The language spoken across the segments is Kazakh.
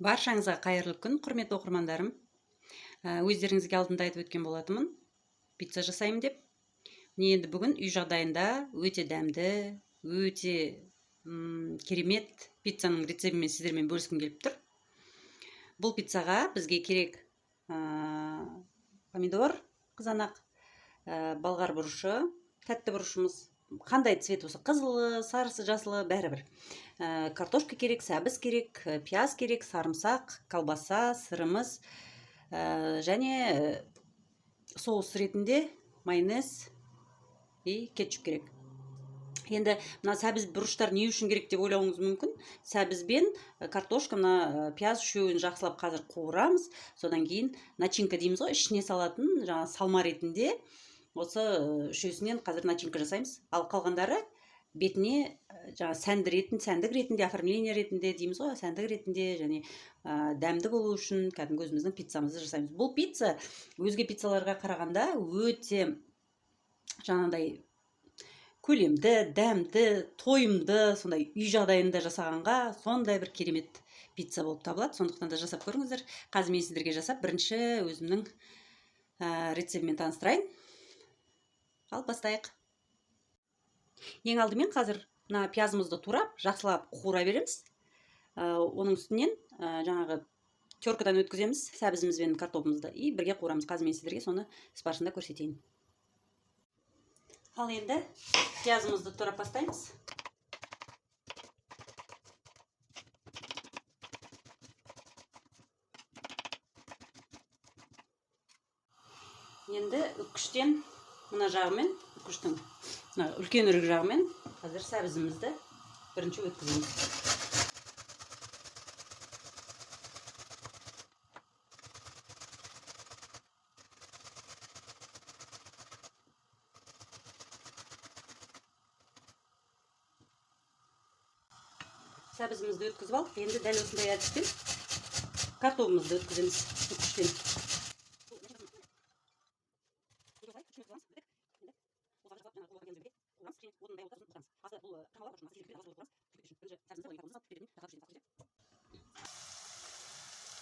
Баршаңызға қайырлы күн, құрметті оқырмандарым. Өздеріңізге алдында айтып өткен болатынмын, пицца жасаймын деп. Енді бүгін үй жағдайында өте дәмді, өте керемет пиццаның рецептімен сіздермен бөліскім келіп тұр. Бұл пиццаға бізге керек помидор, қызанақ, балғар бұрышы, тәтті бұрышымыз, қандай цвет болса, қызылы, сарысы, жасылы, бәрібір. Картошка керек, сәбіз керек, пияз керек, сарымсақ, колбаса, сырымыз және соус ретінде майонез и кетчуп керек. Енді мына сәбіз бұрыштар не үшін керек деп ойлауыңыз мүмкін. Сәбіз бен картошка, мына пияз үшеуін жақсылап қазір қуырамыз. Содан кейін начинка дейміз ғой, ішіне салатын жаңа салма ретінде осы үшеуісінен қазір начинка жасаймыз. Ал қалғандары бетіне жаңа сәндік ретінде, оформление ретінде дейміз ғой, сәндік ретінде және дәмді болу үшін кәдімгі өзіміздің пиццамызды жасаймыз. Бұл пицца өзге пиццаларға қарағанда өте жаңағыдай көлемді, дәмді, тойымды, сондай үй жағдайында жасағанға сондай бір керемет пицца болып табылады. Сондықтан да жасап көріңіздер. Қазір мен сіздерге жасап бірінші өзімнің рецептімен таныстырайын. Ал бастайық. Ең алдымен қазір мына пиязымызды турап, жақсылап қуыра береміз. Оның үстінен жаңағы теркадан өткіземіз сәбізіміз бен картопымызды и бірге қуырамыз. Қазір мен сіздерге соны іс барысында көрсетейін. Ал енді пиязымызды турап бастаймыз. Енді үккіштен мына жағымен, үккіштің үлкен үрік жағымен қазір сәбізімізді бірінші өткіземіз. Сәбізімізді өткізіп алдық. Енді дәл осындай әдіспен картопымызды өткіземіз үккіштен.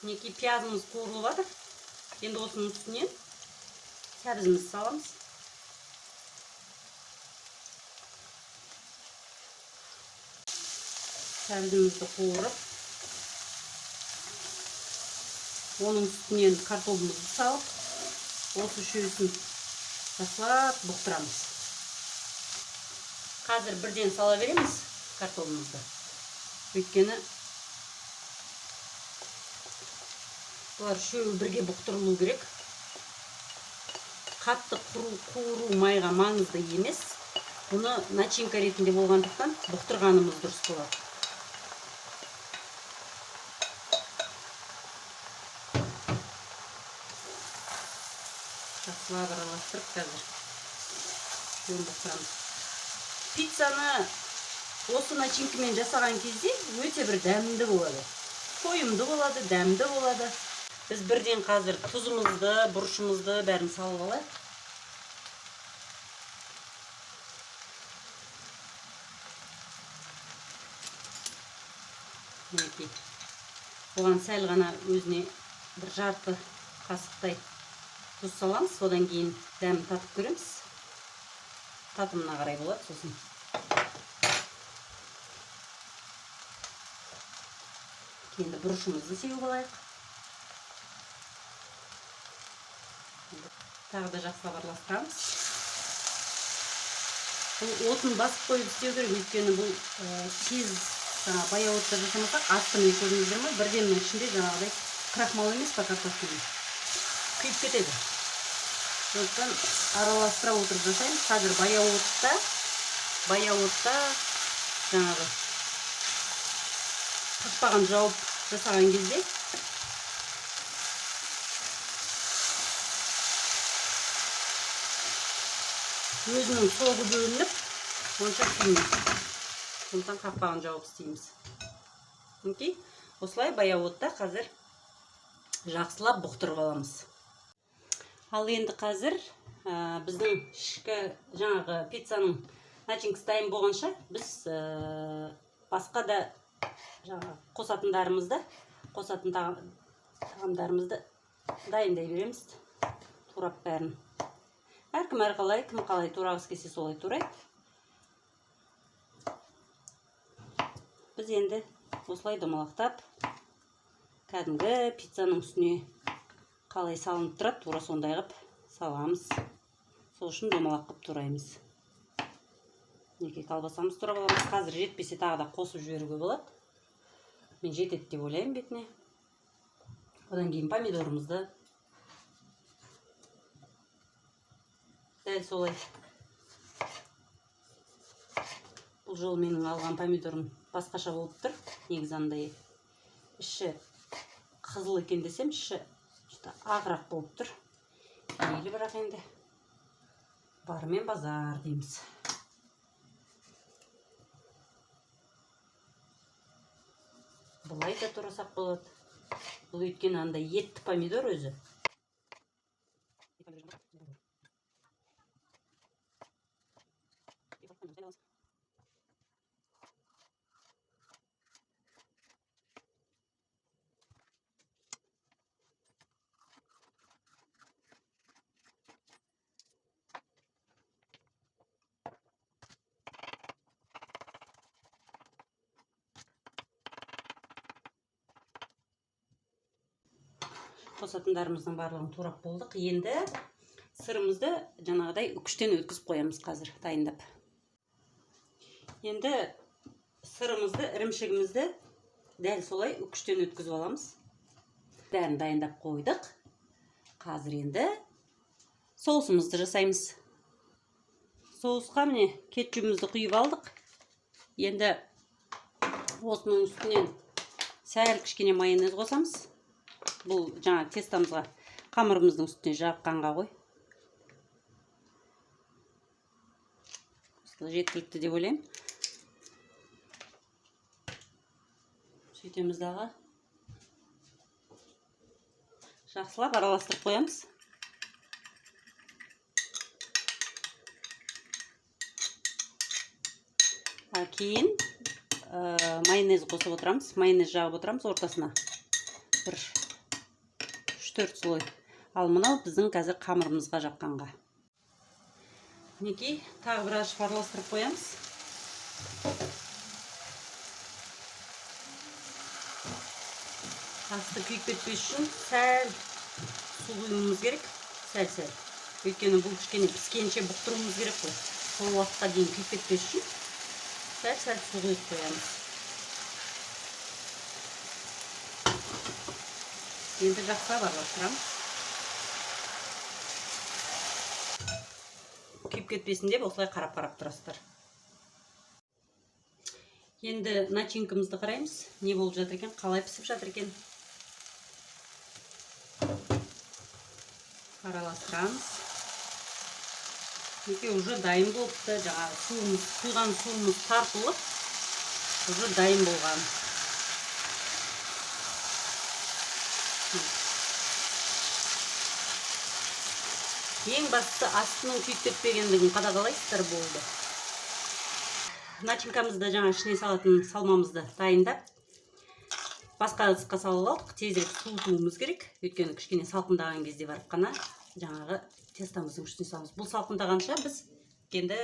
Мінекей пиязымыз қуырылып жатыр. Енді осының үстінен сәбізімізді саламыз. Сәбізімізді қуырып, оның үстінен картопымызды салып, осы үшеуісін жақсылап бұқтырамыз. Қазір бірден сала береміз картопымызды. Өйткені бұлар үшеуі бірге бұқтырылу керек. Қатты қуыру майға маңызды емес. Бұны начинка ретінде болғандықтан бұқтырғанымыз дұрыс болады. Жақсылап араластырып қазір үшеуін бұқтырамыз. Пиццаны осы начинкамен жасаған кезде өте бір дәмді болады. Тойымды болады, дәмді болады. Біз бірден қазір тұзымызды, бұрышымызды бәрін салып алайық. Мінекей. Оған сәл ғана өзіне бір жарты қасықтай тұз саламыз. Содан кейін дәмін татып көреміз. Татымына қарай болады сосын. Енді бұрышымызды сеуіп алайық. Тағы да жақсылап араластырамыз. Бұл отын басып қойып істеу керек, өйткені бұл тез баяу отта жасамасақ, астын көрдіңіздер ме? Бірден ішінде жаңағыдай крахмал емес па картоптың күйіп кетеді. Сондықтан араластыра отырып жасаймыз. Қазір баяу отта жаңағы қақпағын жауып жасаған кезде өзінің соғы бөлініп, онша күймейді. Сондықтан қақпағын жауып істейміз. Мінекей, осылай баяу отта қазір жақсылап бұқтырып аламыз. Ал енді қазір біздің ішкі жаңағы пиццаның начинкасы дайын болғанша біз басқа да қосатындарымызды қосатын тағамдарымызды дайындай береміз. Турап бәрін. Әркім әрқалай, кім қалай турағысы келсе солай турайды. Біз енді осылай домалақтап, кәдімгі пиццаның үстіне қалай салынып тұрады, тура сондай қып саламыз. Сол үшін домалақ қып тураймыз. Неке колбасамыз турап аламыз. Қазір жетпесе тағы да қосып жіберуге болады. Мен жетеді деп ойлаймын бетіне. Одан кейін помидорымызды дәл солай. Бұл жол менің алған помидорым басқаша болып тұр. Негізі андай іші қызыл екен десем, іші ағырақ болып тұр. Мейлі, бірақ енді барымен базар дейміз. Бұлай да турасақ болады. Бұл өйткені андай етті помидор өзі. Қосатындарымыздың барлығын турап болдық. Енді сырымызды жаңағыдай үкіштен өткізіп қоямыз қазір дайындап. Енді сырымызды, ірімшігімізді дәл солай үкіштен өткізіп аламыз. Бәрін дайындап қойдық. Қазір енді соусымызды жасаймыз. Соусқа міне кетчупымызды құйып алдық. Енді осының үстінен сәл кішкене майонез қосамыз. Бұл жаңа тестамызға, қамырымыздың үстіне жаққанға ғой. Жеткілікті деп ойлаймын. Сөйтеміз дағы. Жақсылап араластырып қоямыз. Кейін майонез қосып отырамыз. Майонез жағып отырамыз ортасына. Бір 3-4 слой. Ал мынау біздің қазір қамырымызға жаққанға. Мінекей, тағы біраз араластырып қоямыз. Асты күйіп кетпес үшін сәл су құюымыз керек. Сәл-сәл. Өйткені бұл кішкене піскенше бұқтыруымыз керек қой. Сол уақытқа дейін күйіп кетпес үшін сәл-сәл су құйып қоямыз. Енді жақсылап араластырамыз. Күйіп кетпесін деп осылай қарап-қарап тұрасыздар. Енді начинкамызды қараймыз. Не болып жатыр екен, қалай пісіп жатыр екен. Араластырамыз. Неке уже дайын болыпты. Жаңағы суымыз, құйған суымыз тартылып, уже дайын болған. Ең бастысы астының күйіп кетпегендігін қадағалайсыздар болды. Начинкамызды жаңа ішіне салатын салмамызды дайындап, басқа ыдысқа салып алдық. Тезірек суытуымыз керек. Өйткені кішкене салқындаған кезде барып қана жаңағы тестамыздың үстіне саламыз. Бұл салқындағанша біз енді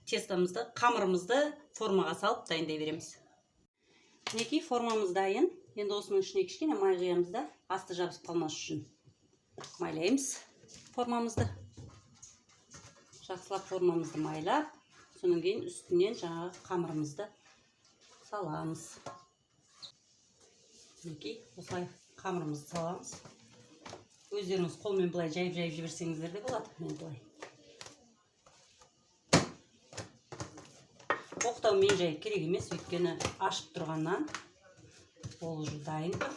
тестамызды, қамырымызды формаға салып дайындай береміз. Мінекей формамыз дайын. Енді осының ішіне кішкене май құямыз да, асты жабысып қалмас үшін майлаймыз формамызды. Жақсылап формамызды майлап, соның кейін үстінен жаңағы қамырымызды саламыз. Мінекей, осылай қамырымызды саламыз. Өздеріңіз қолмен бұлай жайып-жайып жіберсеңіздер де болады. Мен бұлай. Оқтаумен жайып керек емес, өйткені ашып тұрғаннан ол уже дайын тұр.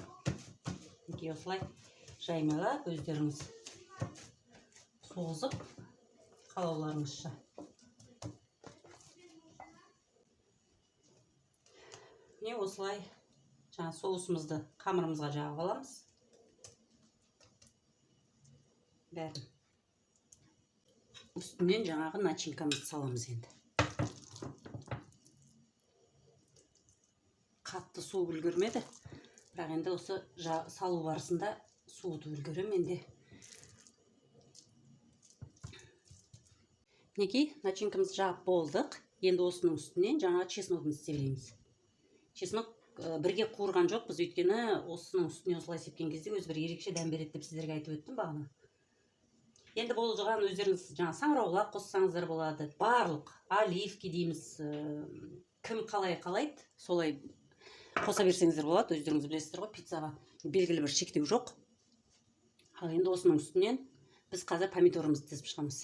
Мінекей, осылай жаймалап, өздеріңіз созып қалауларыңызша. Міне осылай жаңа соусымызды қамырымызға жағып аламыз. Бәрін. Үстінен жаңағы начинкамызды саламыз енді. Қатты су үлгермеді, Бірақ енді осы салу барысында суытып үлгеремін енді. Мінекей, начинкамыз жағып болдық. Енді осының үстінен жаңа чесногын істелейміз. Чеснок бірге қуырған жоқ біз, өйткені осының үстіне осылай сепкен кезде өзі бір ерекше дәм береді деп сіздерге айтып өттім бағана. Енді болып тұрған өздеріңіз жаңа саңырауқұлақ қоссаңыздар болады. Барлық оливки дейміз, кім қалай қалайды, солай қоса берсеңіздер болады. Өздеріңіз білесіздер ғой, пиццаға белгілі бір шектеу жоқ. Ал енді осының үстінен біз қазір помидорымызды тізіп шығамыз.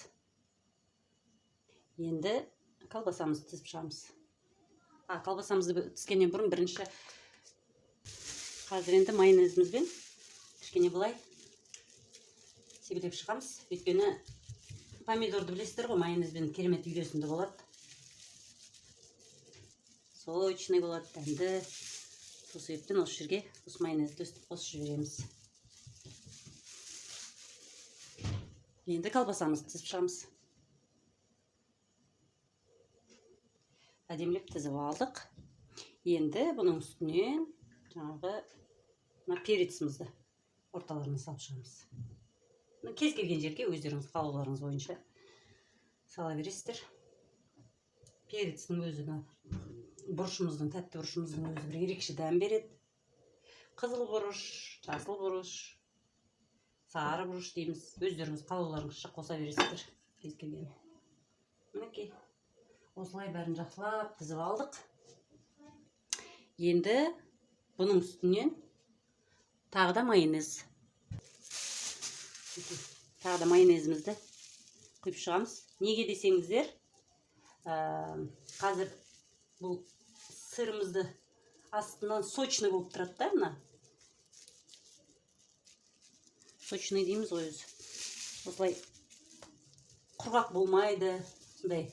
Енді колбасамызды тізіп шығамыз. Колбасамызды тізгеннен бұрын бірінші қазір енді майонезімізбен кішкене былай себелеп шығамыз. Өйткені помидорды білесіздер ғой, майонезбен керемет үйлесімді болады. Сочный болады, дәмді. Сол себептен осы жерге осы майонезді қосып жібереміз. Енді колбасамызды тізіп шығамыз. Әдемілеп тізіп алдық. Енді бұның үстінен жаңағы перецімізді орталарына салып шығамыз. Кез келген жерге өздеріңіз қалауларыңыз бойынша сала бересіздер. Перецінің өзі бұрышымыздың, тәтті бұрышымыздың өзі бір ерекше дәм береді. Қызыл бұрыш, жасыл бұрыш, сары бұрыш дейміз. Өздеріңіз қалауларыңызша қоса бересіздер. Кез келген. Мінекей. Осылай бәрін жақсылап тізіп алдық. Енді бұның үстінен тағы да майонез. Тағы да майонезімізді құйып шығамыз. Неге десеңіздер, қазір бұл сырымызды астынан сочный болып тұрады да, мына. Сочный дейміз ғой өзі. Осылай құрғақ болмайды, сондай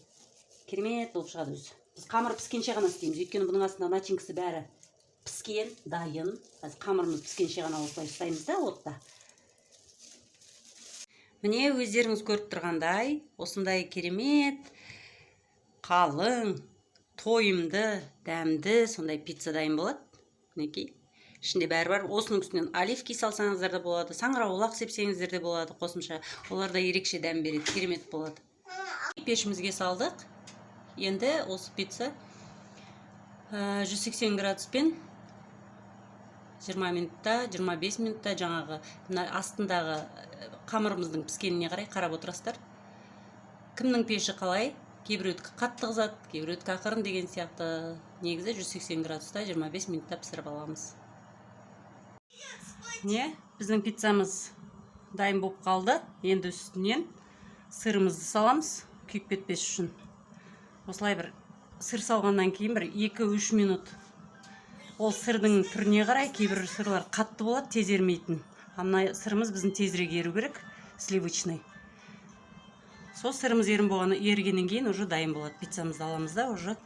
керемет болып шығады өзі. Біз қамыр піскенше ғана істейміз, өйткені бұның астында начинкасы бәрі піскен, дайын. Қамырымыз піскенше ғана осылай ұстаймыз да отта. Міне өздеріңіз көріп тұрғандай, осындай керемет, қалың, тойымды, дәмді, сондай пицца дайын болады. Мінекей. Ішінде бәрі бар. Осының үстінен оливки салсаңыздар да болады, саңырауқұлақ сепсеңіздер де болады. Қосымша олар да ерекше дәм береді, керемет болады. Пешімізге салдық. Енді осы пицца 180 градуспен 20 минутта, 25 минутта жаңағы астындағы қамырымыздың піскеніне қарай қарап отырасыздар. Кімнің пеші қалай? Кейбіреудікі қатты қызады, кейбіреудікі ақырын деген сияқты. Негізі 180 градуста 25 минутта пісіріп аламыз. Не? Біздің пиццамыз дайын болып қалды. Енді үстінен сырымызды саламыз, күйіп кетпес үшін. Осылай бір сыр салғаннан кейін бір 2-3 минут. Ол сырдың түріне қарай, кейбір сырлар қатты болады, тез ермейтін. Ана сырымыз біздің тезірек еру керек, сливочный. Сол сырымыз ергеннен кейін уже дайын болады. Пиццамызды аламыз да, уже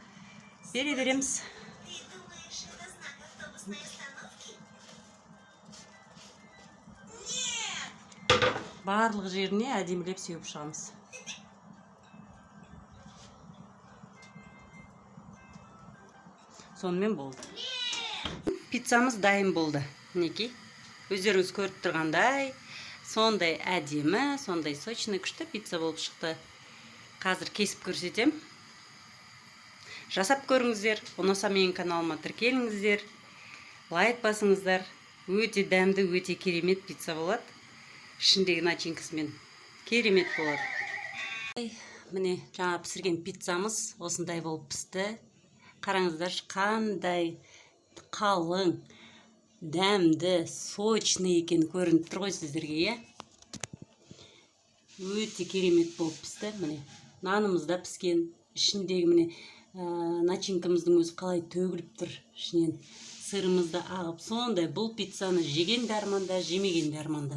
бере береміз. Барлық жеріне әдемілеп сеуіп шығамыз. Сонымен болды. Пиццамыз дайын болды. Мінекей. Өздеріңіз көріп тұрғандай, сондай әдемі, сондай сочный, күшті пицца болып шықты. Қазір кесіп көрсетем. Жасап көріңіздер. Ұнаса менің каналыма тіркеліңіздер. Лайк басыңыздар. Өте дәмді, өте керемет пицца болады. Ішіндегі начинкасымен керемет болады. Міне жаңа пісірген пиццамыз осындай болып пісті. Қараңыздар, қандай қалың, дәмді, сочный екен көрініп тұр ғой сіздерге, Өте керемет болып пісті. Міне нанымыз да піскен. Ішіндегі міне начинкамыздың өзі қалай төгіліп тұр. Ішінен сырымыз да ағып. Сондай бұл пиццаны жеген де арманда, жемеген де арманда.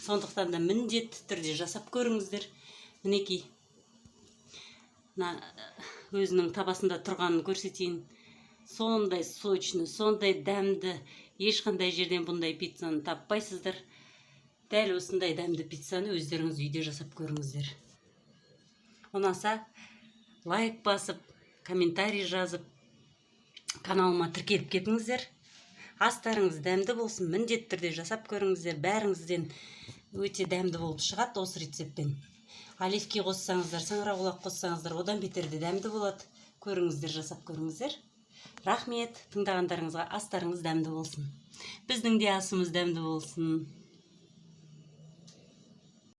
Сондықтан да міндетті түрде жасап көріңіздер. Мінекей өзінің табасында тұрғанын көрсетейін. Сондай сочный, сондай дәмді. Ешқандай жерден бұндай пиццаны таппайсыздар. Дәл осындай дәмді пиццаны өздеріңіз үйде жасап көріңіздер. Ұнаса лайк басып, комментарий жазып, каналыма тіркеліп кетіңіздер. астарыңыз дәмді болсын, міндетті түрде жасап көріңіздер. Бәріңізден өте дәмді болып шығады осы рецептпен. Оливки қоссаңыздар, саңырауқұлақ қоссаңыздар, одан бетер де дәмді болады. Көріңіздер, жасап көріңіздер. Рахмет, тыңдағандарыңызға. Астарыңыз дәмді болсын. Біздің де асымыз дәмді болсын.